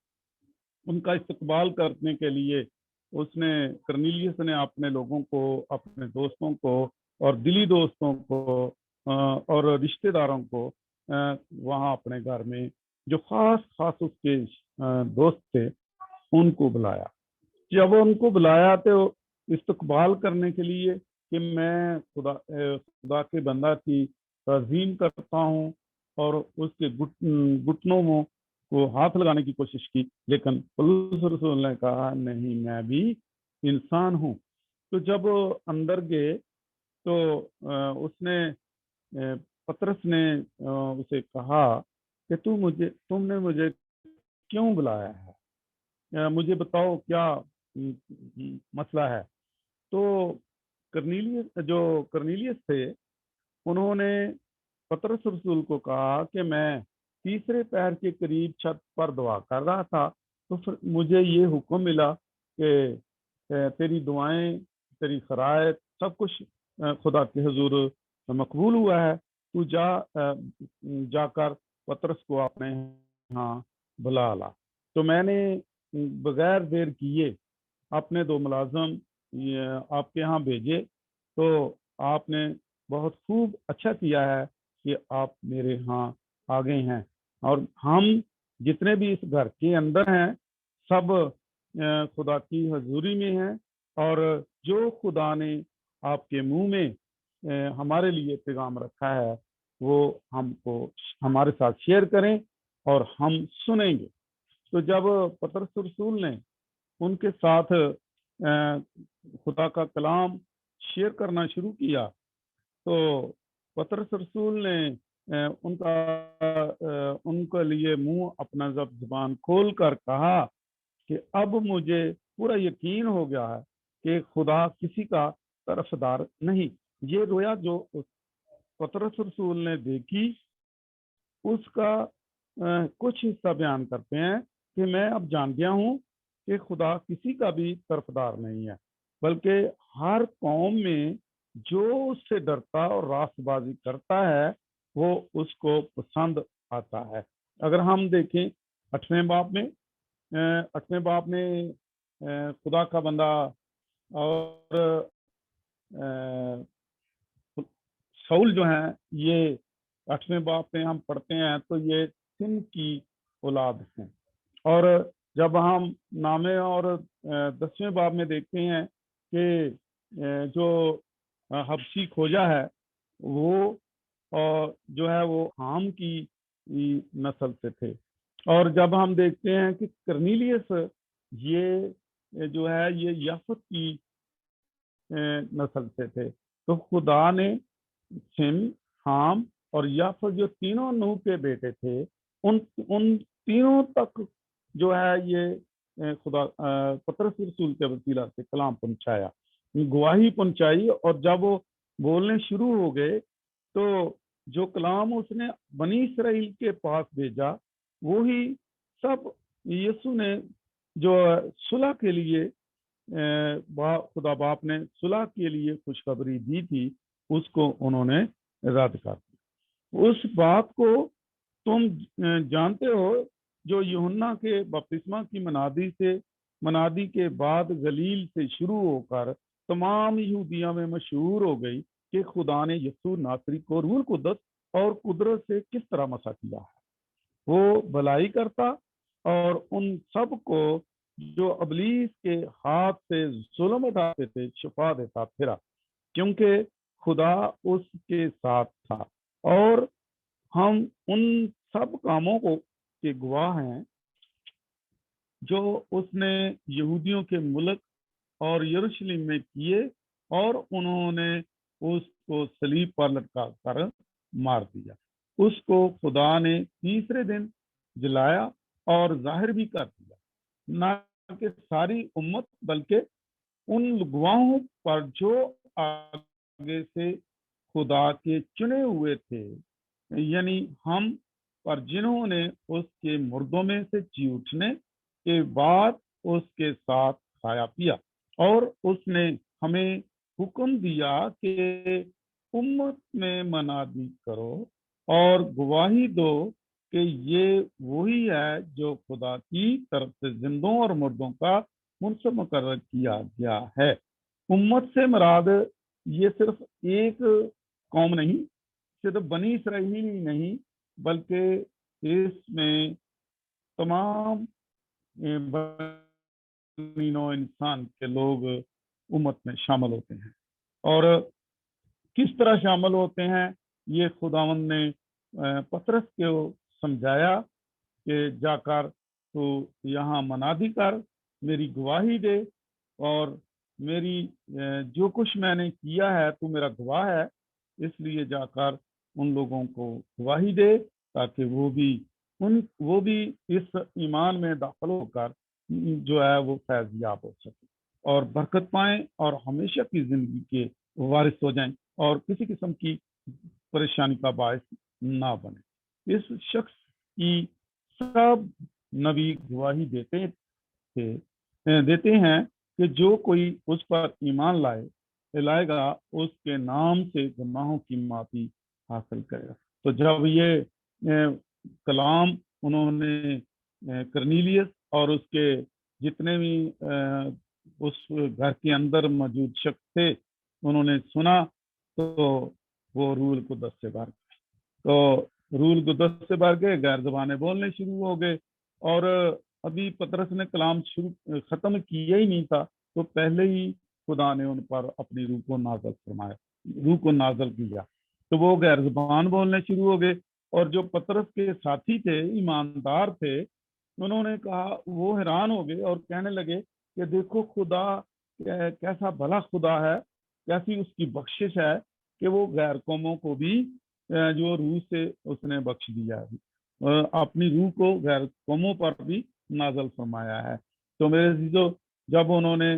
ان کا استقبال کرنے کے لیے اس نے کرنیلیس نے اپنے لوگوں کو، اپنے دوستوں کو اور دلی دوستوں کو اور رشتہ داروں کو وہاں اپنے گھر میں جو خاص اس کے دوست تھے ان کو بلایا. جب ان کو بلایا تو استقبال کرنے کے لیے کہ میں خدا کے بندہ کی تعظیم کرتا ہوں اور اس کے گھٹنوں کو ہاتھ لگانے کی کوشش کی، لیکن پولس رسول نے کہا نہیں، میں بھی انسان ہوں. تو جب اندر گئے تو اس نے پطرس نے اسے کہا کہ تم نے مجھے کیوں بلایا ہے، مجھے بتاؤ کیا مسئلہ ہے. تو کرنیلیس تھے انہوں نے پطرس رسول کو کہا کہ میں تیسرے پہر کے قریب چھت پر دعا کر رہا تھا تو پھر مجھے یہ حکم ملا کہ تیری دعائیں، تیری خرائط سب کچھ خدا کے حضور مقبول ہوا ہے، تو جا کر پطرس کو اپنے ہاں بلا لا. تو میں نے بغیر دیر کیے اپنے 2 ملازم آپ کے ہاں بھیجے. تو آپ نے بہت خوب اچھا کیا ہے کہ آپ میرے ہاں آ گئے ہیں، اور ہم جتنے بھی اس گھر کے اندر ہیں سب خدا کی حضوری میں ہیں، اور جو خدا نے آپ کے منہ میں ہمارے لیے پیغام رکھا ہے وہ ہم کو ہمارے ساتھ شیئر کریں اور ہم سنیں گے. تو جب پطرس رسول نے ان کے ساتھ خدا کا کلام شیئر کرنا شروع کیا تو پطرس رسول نے ان کے لیے منہ اپنا زبان کھول کر کہا کہ اب مجھے پورا یقین ہو گیا ہے کہ خدا کسی کا طرفدار نہیں. یہ رویا جو پطرس رسول نے دیکھی اس کا کچھ حصہ بیان کرتے ہیں کہ میں اب جان گیا ہوں کہ خدا کسی کا بھی طرفدار نہیں ہے، بلکہ ہر قوم میں جو اس سے ڈرتا اور راست بازی کرتا ہے وہ اس کو پسند آتا ہے. اگر ہم دیکھیں 8ویں باب میں خدا کا بندہ اور سول جو ہیں، یہ 8ویں باب میں ہم پڑھتے ہیں تو یہ سن کی اولاد ہیں. اور جب ہم نامے اور 10ویں باب میں دیکھتے ہیں کہ جو حبشی کھوجا ہے وہ جو ہے وہ حام کی نسل سے تھے. اور جب ہم دیکھتے ہیں کہ کرنیلیس یہ جو ہے یہ یافت کی نسل سے تھے، تو خدا نے سم، حام اور یافت جو تینوں نوح کے بیٹے تھے ان تینوں تک جو ہے یہ خدا پطرس رسول کے وسیلہ سے کلام پہنچایا، گواہی پہنچائی. اور جب وہ بولنے شروع ہو گئے تو جو کلام اس نے بنی اسرائیل کے پاس بھیجا وہی سب یسوع نے جو صلح کے لیے خدا باپ نے صلح کے لیے خوشخبری دی تھی اس کو انہوں نے رد کر دیا. اس بات کو تم جانتے ہو جو یوحنا کے بپتسمہ کی منادی کے بعد گلیل سے شروع ہو کر تمام یہودیہ میں مشہور ہو گئی کہ خدا نے یسوع ناصری کو روح القدس اور قدرت سے کس طرح مسح کیا ہے. وہ بھلائی کرتا اور ان سب کو جو ابلیس کے ہاتھ سے ظلم اٹھاتے تھے شفا دیتا پھرا، کیونکہ خدا اس کے ساتھ تھا. اور ہم ان سب کاموں کے گواہ ہیں جو اس نے یہودیوں کے ملک اور یروشلم میں کیے، اور انہوں نے اس کو صلیب پر لٹکا کر مار دیا. اس کو خدا نے تیسرے دن جلایا اور ظاہر بھی کر دیا، نہ کہ ساری امت بلکہ ان گواہوں پر جو آگے سے خدا کے چنے ہوئے تھے، یعنی ہم پر، جنہوں نے اس کے مردوں میں سے جی اٹھنے کے بعد اس کے ساتھ کھایا پیا. اور اس نے ہمیں حکم دیا کہ امت میں منادی کرو اور گواہی دو کہ یہ وہی ہے جو خدا کی طرف سے زندوں اور مردوں کا منصب مقرر کیا گیا ہے۔ امت سے مراد یہ صرف ایک قوم نہیں، صرف بنی اسرائیل ہی نہیں، بلکہ اس میں تمام بنی نوع انسان کے لوگ امت میں شامل ہوتے ہیں۔ اور کس طرح شامل ہوتے ہیں یہ خداوند نے پطرس کو سمجھایا کہ جا کر تو یہاں منادی کر، میری گواہی دے، اور میری جو کچھ میں نے کیا ہے تو میرا گواہ ہے، اس لیے جا کر ان لوگوں کو گواہی دے تاکہ وہ بھی اس ایمان میں داخل ہو کر جو ہے وہ فیض یاب ہو سکے اور برکت پائیں اور ہمیشہ کی زندگی کے وارث ہو جائیں اور کسی قسم کی پریشانی کا باعث نہ بنے۔ اس شخص کی سب نبی گواہی دیتے ہیں کہ جو کوئی اس پر ایمان لائے گا اس کے نام سے گناہوں کی معافی حاصل کرے گا۔ تو جب یہ کلام انہوں نے کرنیلیس اور اس کے جتنے بھی اس گھر کے اندر موجود شخص تھے انہوں نے سنا تو وہ روح القدس سے بھر گئے، تو روح القدس سے بھر گئے، غیر زبانیں بولنے شروع ہو گئے، اور ابھی پطرس نے کلام ختم کیا ہی نہیں تھا تو پہلے ہی خدا نے ان پر اپنی روح کو نازل فرمایا، روح کو نازل کیا، تو وہ غیر زبان بولنے شروع ہو گئے۔ اور جو پطرس کے ساتھی تھے، ایماندار تھے، انہوں نے کہا، وہ حیران ہو گئے اور کہنے لگے کہ دیکھو خدا کیسا بھلا خدا ہے، کیسی اس کی بخشش ہے کہ وہ غیر قوموں کو بھی جو روح سے اس نے بخش دیا ہے، اپنی روح کو غیر قوموں پر بھی نازل فرمایا ہے۔ تو میرے عزیزو، جب انہوں نے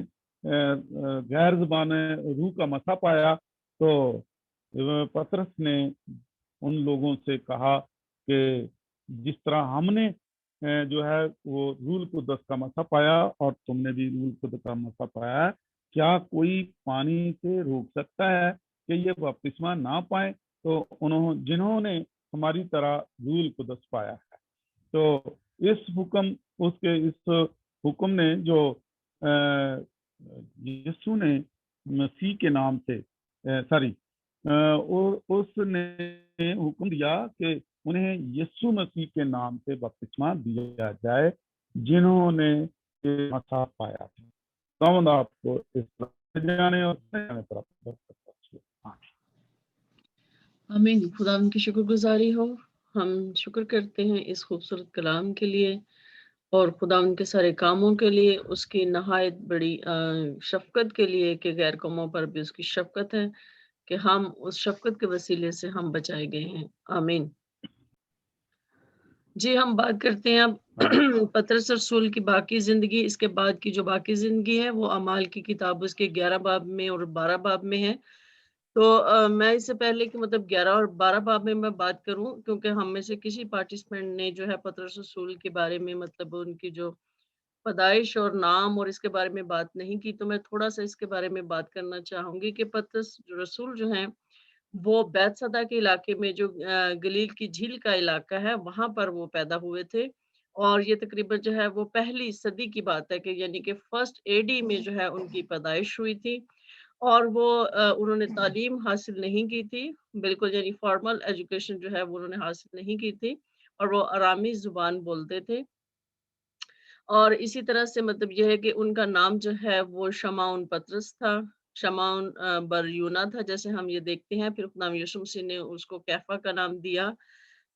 غیر زبان روح کا مسا پایا تو پطرس نے ان لوگوں سے کہا کہ جس طرح ہم نے جو ہے وہ روح القدس کا مسا پایا اور تم نے بھی روح القدس کا مسا پایا ہے، کیا کوئی پانی سے روک سکتا ہے کہ یہ بپتسمہ نہ پائیں؟ تو جنہوں نے ہماری طرح روح القدس پایا ہے۔ تو اس حکم نے جو یسوع نے مسیح کے نام سے اس نے حکم دیا کہ انہیں یسوع مسیح کے نام سے بپتسمہ دیا جائے جنہوں نے مسیح پایا تھا۔ خداوند آپ کو اس طرح جانے اور پر آمین۔ خدا کی شکر گزاری ہو، ہم شکر کرتے ہیں اس خوبصورت کلام کے لیے اور خدا ان کے سارے کاموں کے لیے، اس کی نہایت بڑی شفقت کے لیے کہ غیر قوموں پر بھی اس کی شفقت ہے کہ ہم اس شفقت کے وسیلے سے ہم بچائے گئے ہیں۔ آمین۔ جی، ہم بات کرتے ہیں اب پطرس رسول کی باقی زندگی، اس کے بعد کی جو باقی زندگی ہے وہ اعمال کی کتاب اس کے 11 باب میں اور 12 باب میں ہے۔ تو میں اس سے پہلے کہ مطلب 11 اور 12 باب میں بات کروں، کیونکہ ہم میں سے کسی پارٹیسپینٹ نے جو ہے پطرس رسول کے بارے میں مطلب ان کی جو پیدائش اور نام اور اس کے بارے میں بات نہیں کی، تو میں تھوڑا سا اس کے بارے میں بات کرنا چاہوں گی کہ پطرس رسول جو ہیں وہ بیت صدا کے علاقے میں جو گلیل کی جھیل کا علاقہ ہے وہاں پر وہ پیدا ہوئے تھے، اور یہ تقریباً جو ہے وہ پہلی صدی کی بات ہے کہ یعنی کہ فرسٹ AD میں جو ہے ان کی پیدائش ہوئی تھی، اور وہ انہوں نے تعلیم حاصل نہیں کی تھی، بالکل یعنی فارمل ایجوکیشن جو ہے وہ انہوں نے حاصل نہیں کی تھی، اور وہ آرامی زبان بولتے تھے۔ اور اسی طرح سے مطلب یہ ہے کہ ان کا نام جو ہے وہ شمعون پطرس تھا، شمعون بریونا تھا جیسے ہم یہ دیکھتے ہیں۔ پھر خدا یسوع مسیح نے اس کو کیفا کا نام دیا،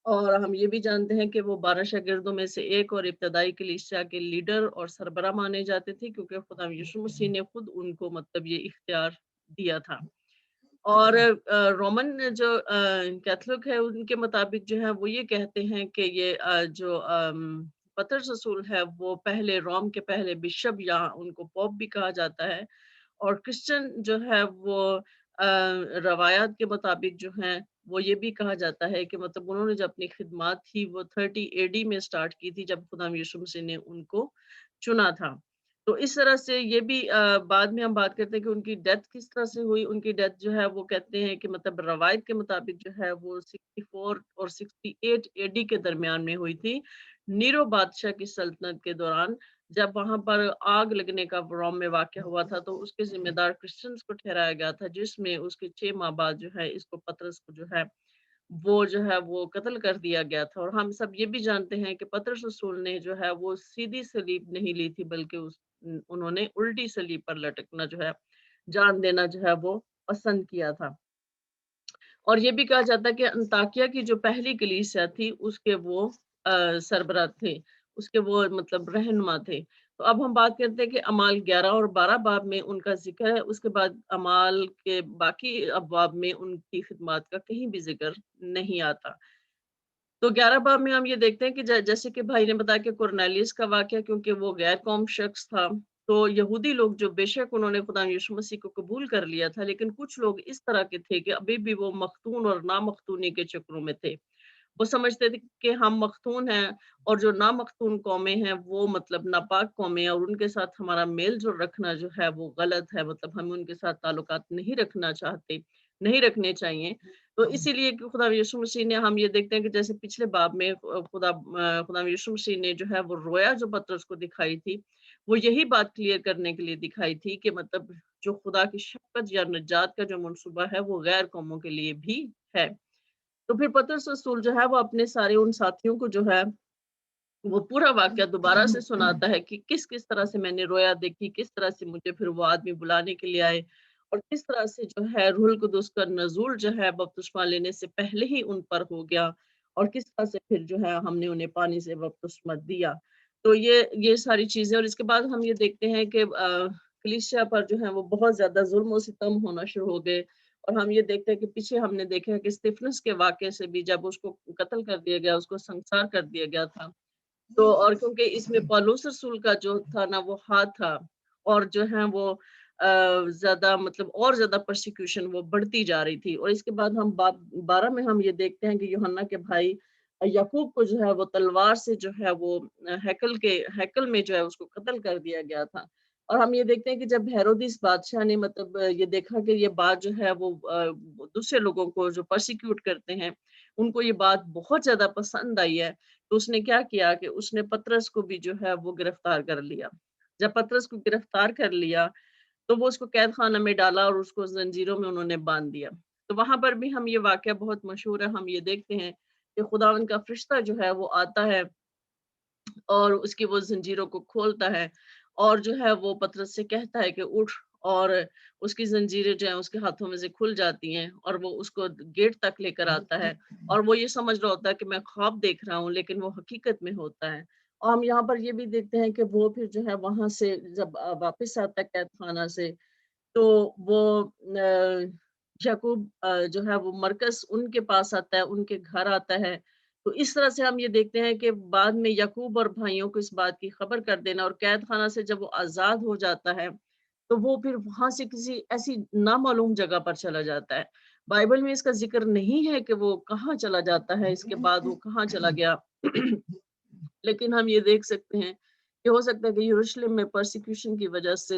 اور ہم یہ بھی جانتے ہیں کہ وہ 12 شاگردوں میں سے ایک اور ابتدائی کلیسیا کے لیڈر اور سربراہ مانے جاتے تھے، کیونکہ خدا یسوع مسیح نے خود ان کو مطلب یہ اختیار دیا تھا۔ اور رومن جو کیتھولک ہے ان کے مطابق جو ہے وہ یہ کہتے ہیں کہ یہ جو پطرس رسول ہے وہ پہلے روم کے پہلے بشپ یا ان کو پوپ بھی کہا جاتا ہے، اور کرسچن جو ہے وہ روایات کے مطابق جو ہیں وہ یہ بھی کہا جاتا ہے کہ مطلب انہوں نے جو اپنی خدمات تھی وہ 30 AD میں سٹارٹ کی تھی جب خدا یسوع مسیح نے ان کو چنا تھا۔ تو اس طرح سے یہ بھی بعد میں ہم بات کرتے ہیں کہ ان کی ڈیتھ کس طرح سے ہوئی. ان کی ڈیتھ جو ہے وہ کہتے ہیں کہ مطلب روایت کے مطابق جو ہے وہ 64 اور 68 AD کے درمیان میں ہوئی تھی، نیرو بادشاہ کی سلطنت کے دوران، جب وہاں پر آگ لگنے کا روم میں واقعہ ہوا تھا. تو اس کے ذمہ دار کرسچنز کو ٹھہرایا گیا تھا، جس میں اس کے 6 ماہ بعد جو ہے اس کو پطرس کو جو ہے وہ قتل کر دیا گیا تھا. اور ہم سب یہ بھی جانتے ہیں کہ پطرس رسول نے جو ہے وہ سیدھی صلیب نہیں لی تھی، بلکہ انہوں نے الٹی صلیب پر لٹکنا جو ہے، جان دینا جو ہے وہ پسند کیا تھا. اور یہ بھی کہا جاتا ہے کہ انطاکیہ کی جو پہلی کلیسیا تھی اس کے وہ سربراہ تھے، اس کے وہ مطلب رہنما تھے. تو اب ہم بات کرتے ہیں کہ اعمال 11 اور 12 باب میں ان کا ذکر ہے. اس کے بعد اعمال کے باقی ابواب میں ان کی خدمات کا کہیں بھی ذکر نہیں آتا. تو 11 باب میں ہم یہ دیکھتے ہیں کہ جیسے کہ بھائی نے بتایا کہ کرنیلیس کا واقعہ، کیونکہ وہ غیر قوم شخص تھا، تو یہودی لوگ جو بے شک انہوں نے خدا یسوع مسیح کو قبول کر لیا تھا، لیکن کچھ لوگ اس طرح کے تھے کہ ابھی بھی وہ مختون اور نامختونی کے چکروں میں تھے. وہ سمجھتے تھے کہ ہم مختون ہیں اور جو نامختون قومیں ہیں وہ مطلب ناپاک قومیں ہیں، اور ان کے ساتھ ہمارا میل جو رکھنا جو ہے وہ غلط ہے، مطلب ہم ان کے ساتھ تعلقات نہیں رکھنا چاہتے، نہیں رکھنے چاہیے. تو اسی لیے کہ خدا یسوع مسیح نے، ہم یہ دیکھتے ہیں کہ جیسے پچھلے باب میں خدا یسوع مسیح نے جو ہے وہ رویا جو پطرس کو دکھائی تھی، وہ یہی بات کلیئر کرنے کے لیے دکھائی تھی کہ مطلب جو خدا کی شفقت یا نجات کا جو منصوبہ ہے وہ غیر قوموں کے لیے بھی ہے. تو پھر پطرس رسول جو ہے وہ اپنے سارے ان ساتھیوں کو جو ہے وہ پورا واقعہ دوبارہ سے سناتا ہے کہ کس کس طرح سے میں نے رویا دیکھی، کس طرح سے مجھے پھر وہ آدمی بلانے کے لیے آئے، اور کس طرح سے جو ہے روح القدس کا نزول جو ہے بپتسمہ لینے سے پہلے ہی ان پر ہو گیا، اور کس طرح سے پھر جو ہے ہم نے انہیں پانی سے بپتسمہ دیا. تو یہ ساری چیزیں. اور اس کے بعد ہم یہ دیکھتے ہیں کہ کلیسیا پر جو ہے وہ بہت زیادہ ظلم و ستم ہونا شروع ہو گئے. اور ہم یہ دیکھتے ہیں کہ پیچھے ہم نے دیکھا ہے کہ اسطفنس کے واقعے سے بھی، جب اس کو قتل کر دیا گیا، اس کو سنسار کر دیا گیا تھا، تو اور کیونکہ اس میں پولس رسول کا جو تھا نا وہ ہاتھ تھا، اور جو ہے وہ زیادہ مطلب اور زیادہ پرسیکیوشن وہ بڑھتی جا رہی تھی. اور اس کے بعد ہم باب 12 میں ہم یہ دیکھتے ہیں کہ یوحنا کے بھائی یعقوب کو جو ہے وہ تلوار سے جو ہے وہ ہیکل میں جو ہے اس کو قتل کر دیا گیا تھا. اور ہم یہ دیکھتے ہیں کہ جب ہیرودیس بادشاہ نے مطلب یہ دیکھا کہ یہ بات جو ہے وہ دوسرے لوگوں کو جو پرسیکیوٹ کرتے ہیں ان کو یہ بات بہت زیادہ پسند آئی ہے، تو اس نے کیا کیا کہ اس نے پطرس کو بھی جو ہے وہ گرفتار کر لیا. جب پطرس کو گرفتار کر لیا تو وہ اس کو قید خانہ میں ڈالا اور اس کو زنجیروں میں انہوں نے باندھ دیا. تو وہاں پر بھی ہم یہ واقعہ بہت مشہور ہے. ہم یہ دیکھتے ہیں کہ خداوند کا فرشتہ جو ہے وہ آتا ہے اور اس کی وہ زنجیروں کو کھولتا ہے، اور جو ہے وہ پطرس سے کہتا ہے کہ اٹھ، اور اس کی زنجیریں جو ہیں اس کے ہاتھوں میں سے کھل جاتی ہیں، اور وہ اس کو گیٹ تک لے کر آتا ہے. اور وہ یہ سمجھ رہا ہوتا ہے کہ میں خواب دیکھ رہا ہوں، لیکن وہ حقیقت میں ہوتا ہے. اور ہم یہاں پر یہ بھی دیکھتے ہیں کہ وہ پھر جو ہے وہاں سے جب واپس آتا ہے قید خانہ سے، تو وہ یعقوب جو ہے وہ مرکز ان کے پاس آتا ہے، ان کے گھر آتا ہے. تو اس طرح سے ہم یہ دیکھتے ہیں کہ بعد میں یعقوب اور بھائیوں کو اس بات کی خبر کر دینا، اور قید خانہ سے جب وہ آزاد ہو جاتا ہے تو وہ پھر وہاں سے کسی ایسی نامعلوم جگہ پر چلا جاتا ہے. بائبل میں اس کا ذکر نہیں ہے کہ وہ کہاں چلا جاتا ہے، اس کے بعد وہ کہاں چلا گیا لیکن ہم یہ دیکھ سکتے ہیں کہ ہو سکتا ہے کہ یروشلم میں پرسیکیوشن کی وجہ سے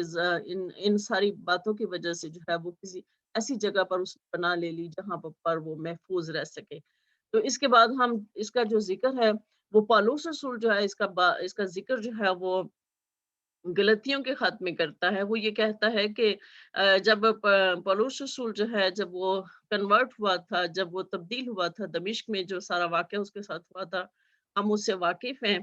ان ساری باتوں کی وجہ سے جو ہے وہ کسی ایسی جگہ پر اس نے پناہ لے لی جہاں پر وہ محفوظ رہ سکے. تو اس کے بعد ہم اس کا جو ذکر ہے وہ پالوس رسول جو ہے اس کا ذکر جو ہے وہ غلطیوں کے خط میں کرتا ہے. وہ یہ کہتا ہے کہ جب پالوس رسول جو ہے جب وہ کنورٹ ہوا تھا، جب وہ تبدیل ہوا تھا دمشق میں، جو سارا واقعہ اس کے ساتھ ہوا تھا ہم اس سے واقف ہیں.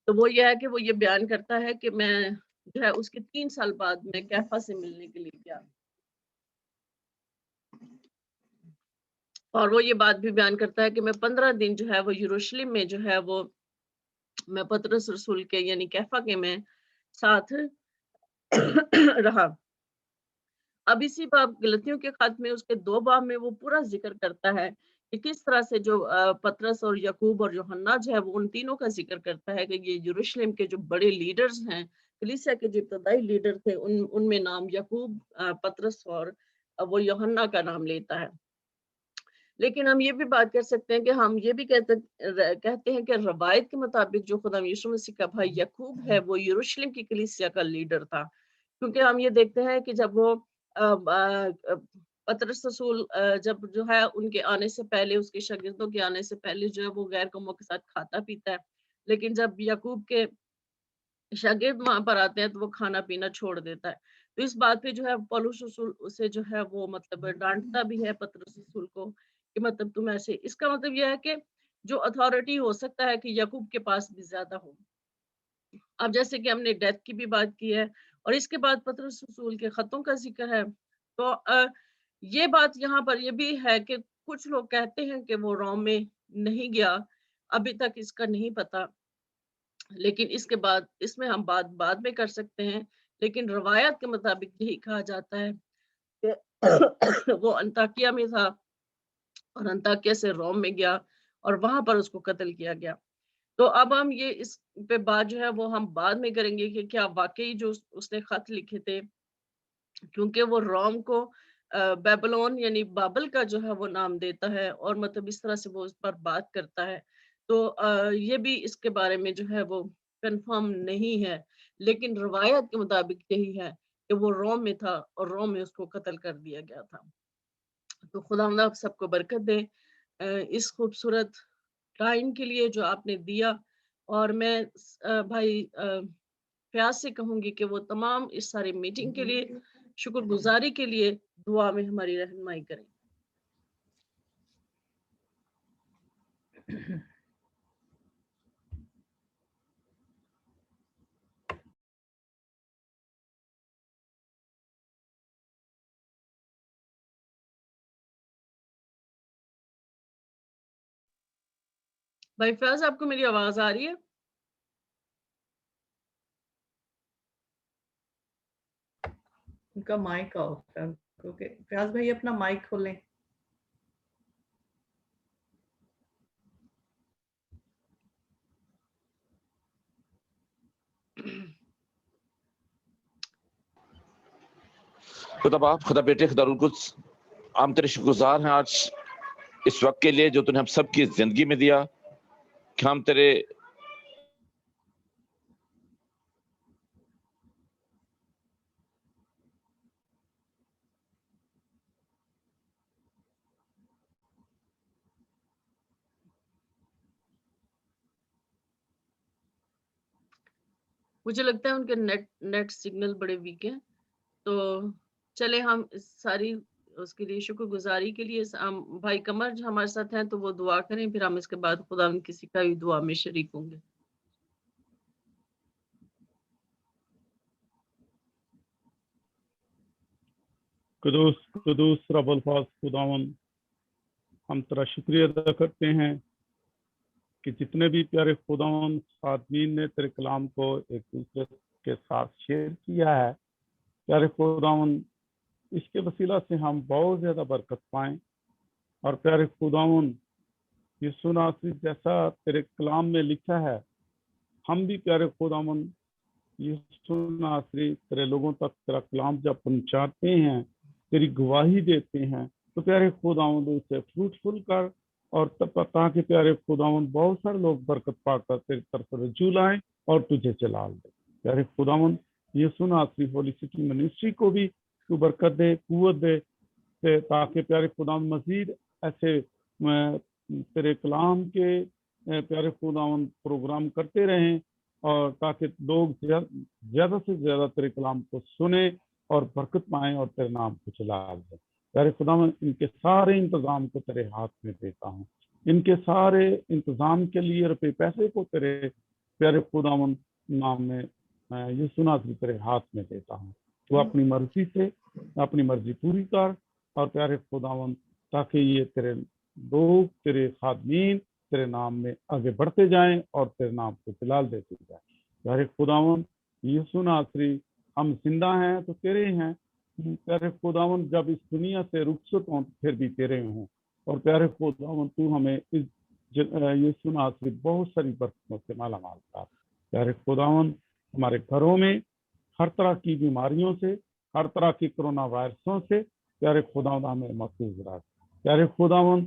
تو وہ یہ ہے کہ وہ یہ بیان کرتا ہے کہ میں جو ہے اس کے 3 سال بعد میں کیفا سے ملنے کے لیے گیا، اور وہ یہ بات بھی بیان کرتا ہے کہ میں 15 دن جو ہے وہ یروشلم میں جو ہے وہ میں پطرس رسول کے یعنی کیفا کے میں ساتھ رہا. اب اسی باب غلطیوں کے خط میں اس کے 2 باب میں وہ پورا ذکر کرتا ہے کہ کس طرح سے جو پطرس اور یعقوب اور یوحنا جو ہے وہ ان تینوں کا ذکر کرتا ہے کہ یہ یروشلم کے جو بڑے لیڈرز ہیں، کلیسیا کے جو ابتدائی لیڈر تھے، ان میں نام یعقوب، پطرس اور وہ یوحنا کا نام لیتا ہے. لیکن ہم یہ بھی بات کر سکتے ہیں کہ ہم یہ بھی کہتے ہیں کہ روایت کے مطابق جو خدا یسوع مسیح کا بھائی یعقوب ہے وہ یروشلم کی کلیسیا کا لیڈر تھا، کیونکہ ہم یہ دیکھتے ہیں کہ جب وہ پطرس رسول جب جو ہے ان کے آنے سے پہلے، اس کے شاگردوں کے آنے سے پہلے جو ہے وہ غیر قوموں کے ساتھ کھاتا پیتا ہے، لیکن جب یعقوب کے شاگرد وہاں پر آتے ہیں تو وہ کھانا پینا چھوڑ دیتا ہے. تو اس بات پہ جو ہے پولس رسول اسے جو ہے وہ مطلب ڈانٹتا بھی ہے پطرس رسول کو کہ مطلب تم ایسے، اس کا مطلب یہ ہے کہ جو اتھارٹی ہو سکتا ہے کہ یعقوب کے پاس بھی زیادہ ہو. اب جیسے کہ ہم نے ڈیتھ کی بھی بات کی ہے اور اس کے بعد پطرس رسول کے خطوں کا ذکر ہے، تو یہ بات یہاں پر یہ بھی ہے کہ کچھ لوگ کہتے ہیں کہ وہ روم میں نہیں گیا، ابھی تک اس کا نہیں پتا، لیکن اس کے بعد اس میں ہم بات بعد میں کر سکتے ہیں، لیکن روایت کے مطابق یہی کہا جاتا ہے کہ وہ انطاکیہ میں تھا اور انطاکیہ سے روم میں گیا اور وہاں پر اس کو قتل کیا گیا. تو اب ہم یہ اس پہ بات جو ہے وہ ہم بعد میں کریں گے کہ کیا واقعی جو اس نے خط لکھے تھے، کیونکہ وہ روم کو بیبلون یعنی بابل کا جو ہے وہ نام دیتا ہے اور مطلب اس طرح سے وہ اس پر بات کرتا ہے، تو یہ بھی اس کے بارے میں جو ہے وہ کنفرم نہیں ہے، لیکن روایت کے مطابق یہی ہے کہ وہ روم میں تھا اور روم میں اس کو قتل کر دیا گیا تھا. تو خدا آپ سب کو برکت دے اس خوبصورت ٹائم کے لیے جو آپ نے دیا، اور میں بھائی فیاض سے کہوں گی کہ وہ تمام اس ساری میٹنگ کے لیے شکر گزاری کے لیے دعا میں ہماری رہنمائی کریں. بھائی فیاض آپ کو میری آواز آ رہی ہے؟ ان کا مائک آف ہے، کیونکہ فیاض بھائی اپنا مائک کھولیں. خدا باپ، خدا بیٹے، خدا روح القدس، ہم تیرے شکر گزار ہیں آج اس وقت کے لیے جو تو نے ہم سب کی زندگی میں دیا، کہ ہم تیرے مجھے لگتا ہے ان کے نیٹ سگنل بڑے ویک ہیں، تو چلے ہم ساری اس کے لیے شکر گزاری کے لیے بھائی قمر جو ہمارے ساتھ ہیں تو وہ دعا کریں، پھر ہم اس کے بعد خدا ان کسی کا بھی دعا میں شریک ہوں گے. قدوس قدوس رب الفاظ خداون، ہم تیرا شکریہ ادا کرتے ہیں کہ جتنے بھی پیارے خداون خادمین نے تیرے کلام کو ایک دوسرے کے ساتھ شیئر کیا ہے، پیارے خداون اس کے وسیلہ سے ہم بہت زیادہ برکت پائیں. اور پیارے خداون یسوع ناصری جیسا تیرے کلام میں لکھا ہے، ہم بھی پیارے خداون یسوع ناصری تیرے لوگوں تک تیرا کلام جب پہنچاتے ہیں، تیری گواہی دیتے ہیں، تو پیارے خداوند اسے فروٹفل کر، اور تاکہ پیارے خداوند بہت سارے لوگ برکت پا کر تیری طرف رجوع لائیں اور تجھے چلا دے. پیارے خداوند یسوع ناصری ہولی سٹی منسٹری کو بھی تو برکت دے، قوت دے، تاکہ پیارے خداوند مزید ایسے تیرے کلام کے پیارے خداوند پروگرام کرتے رہیں، اور تاکہ لوگ زیادہ سے زیادہ تیرے کلام کو سنیں اور برکت پائیں اور تیرے نام کو چلا دیں. پیارے خداوند ان کے سارے انتظام کو تیرے ہاتھ میں دیتا ہوں، ان کے سارے انتظام کے لیے روپے پیسے کو تیرے پیارے خداوند نام میں یسوع ناصری تیرے ہاتھ میں دیتا ہوں. تو اپنی مرضی سے اپنی مرضی پوری کر، اور پیارے خداوند تاکہ یہ تیرے لوگ، تیرے خادمین تیرے نام میں آگے بڑھتے جائیں اور تیرے نام کو جلال دیتے جائیں. پیارے خداوند یسوع ناصری ہم زندہ ہیں تو تیرے ہیں. پیارے خداوند جب اس دنیا سے رخصت ہوں پھر بھی تیرے ہوں. اور پیارے خداوند تو ہمیں اس یسوع ناصری بہت ساری برکتوں سے مالا مال کر. پیارے خداوند ہمارے گھروں میں ہر طرح کی بیماریوں سے، ہر طرح کی کرونا وائرسوں سے پیارے خداوند ہمیں محفوظ رکھ. پیارے خداوند